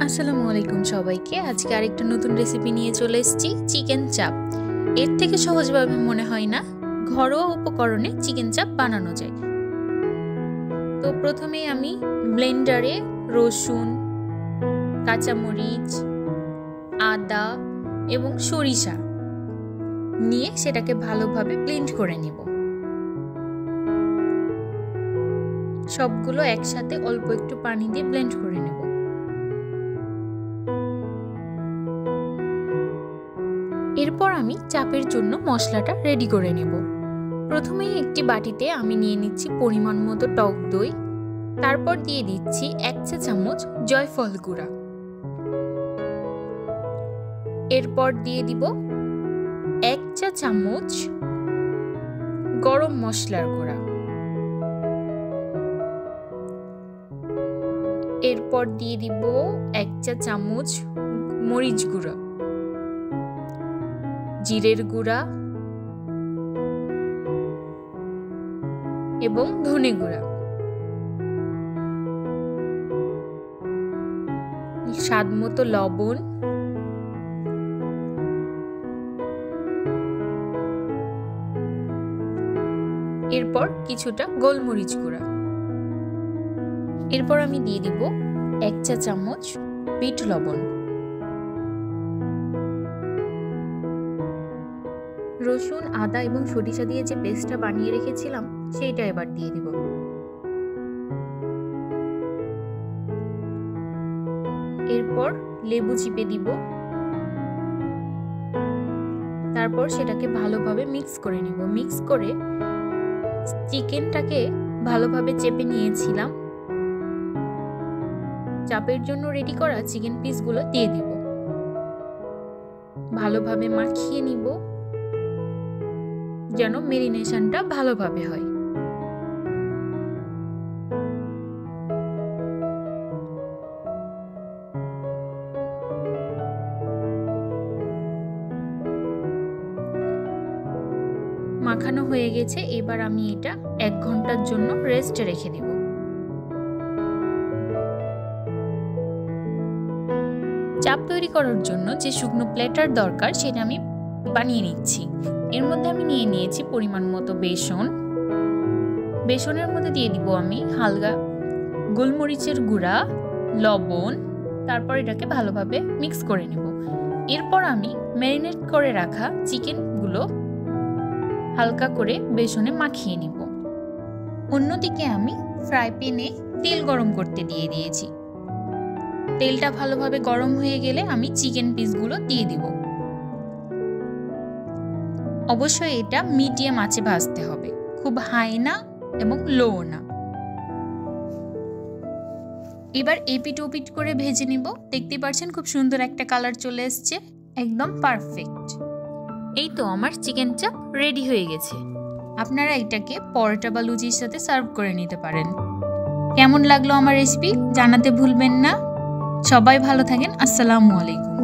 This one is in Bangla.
আসসালামু আলাইকুম সবাইকে। আজকে আরেকটা নতুন রেসিপি নিয়ে চলে এসেছি, চিকেন চাপ। এর থেকে সহজভাবে মনে হয় না ঘরোয়া উপকরণে চিকেন চাপ বানানো যায়। তো প্রথমেই আমি ব্লেন্ডারে রসুন, কাঁচামরিচ, আদা এবং সরিষা নিয়ে সেটাকে ভালোভাবে ব্লেন্ড করে নেব। সবগুলো একসাথে অল্প একটু পানি দিয়ে ব্লেন্ড করে নেব। এরপর আমি চাপের জন্য মশলাটা রেডি করে নেব। প্রথমেই একটি বাটিতে আমি নিয়ে নিচ্ছি পরিমাণ মতো টক দই, তারপর দিয়ে দিচ্ছি 1 চা চামচ জয়ফল গুঁড়া, এরপর দিয়ে দিব 1 চা চামচ গরম মশলার গুঁড়া, এরপর দিয়ে দিব 1 চা চামচ মরিচ গুঁড়া, জিরের গুঁড়া এবং ধনে গুঁড়া, স্বাদ মতো লবণ, এরপর কিছুটা গোলমরিচ গুঁড়া। এরপর আমি দিয়ে দিব 1 চা চামচ বিট লবণ। রসুন, আদা এবং সরিষা দিয়ে যে পেস্টটা বানিয়ে রেখেছিলাম সেইটা এবার দিয়ে দিব। এরপর লেবু চিপে দিব, তারপর সেটাকে ভালোভাবে মিক্স করে নিব। মিক্স করে চিকেনটাকে ভালোভাবে চেপে নিয়েছিলাম, চাপের জন্য রেডি করা চিকেন পিসগুলো দিয়ে দিব। ভালোভাবে মাখিয়ে নিব যেন মেরিনেশনটা ভালোভাবে হয়। মাখানো হয়ে গেছে, এবার আমি এটা 1 ঘন্টার জন্য রেস্টে রেখে দেব। চাপ তৈরি করার জন্য যে শুকনো প্লেটার দরকার সেটা আমি বানিয়ে নিচ্ছি। এর মধ্যে আমি নিয়ে নিয়েছি পরিমাণ মতো বেসন। বেসনের মধ্যে দিয়ে দিব আমি হালকা গোলমরিচের গুঁড়া, লবণ, তারপর এটাকে ভালোভাবে মিক্স করে নেব। এরপর আমি ম্যারিনেট করে রাখা চিকেনগুলো হালকা করে বেসনে মাখিয়ে নিব। অন্যদিকে আমি ফ্রাই প্যানে তেল গরম করতে দিয়ে দিয়েছি। তেলটা ভালোভাবে গরম হয়ে গেলে আমি চিকেন পিসগুলো দিয়ে দিব। অবশ্যই এটা মিডিয়াম আঁচে ভাজতে হবে, খুব হাই না এবং লো না। এবার এপিট ওপিট করে ভেজে নিব। দেখতে পাচ্ছেন খুব সুন্দর একটা কালার চলে এসেছে, একদম পারফেক্ট। এই তো আমার চিকেন চাপ রেডি হয়ে গেছে। আপনারা এটাকে পরোটা বা লুচির সাথে সার্ভ করে নিতে পারেন। কেমন লাগলো আমার রেসিপি জানাতে ভুলবেন না। সবাই ভালো থাকেন। আসসালামু আলাইকুম।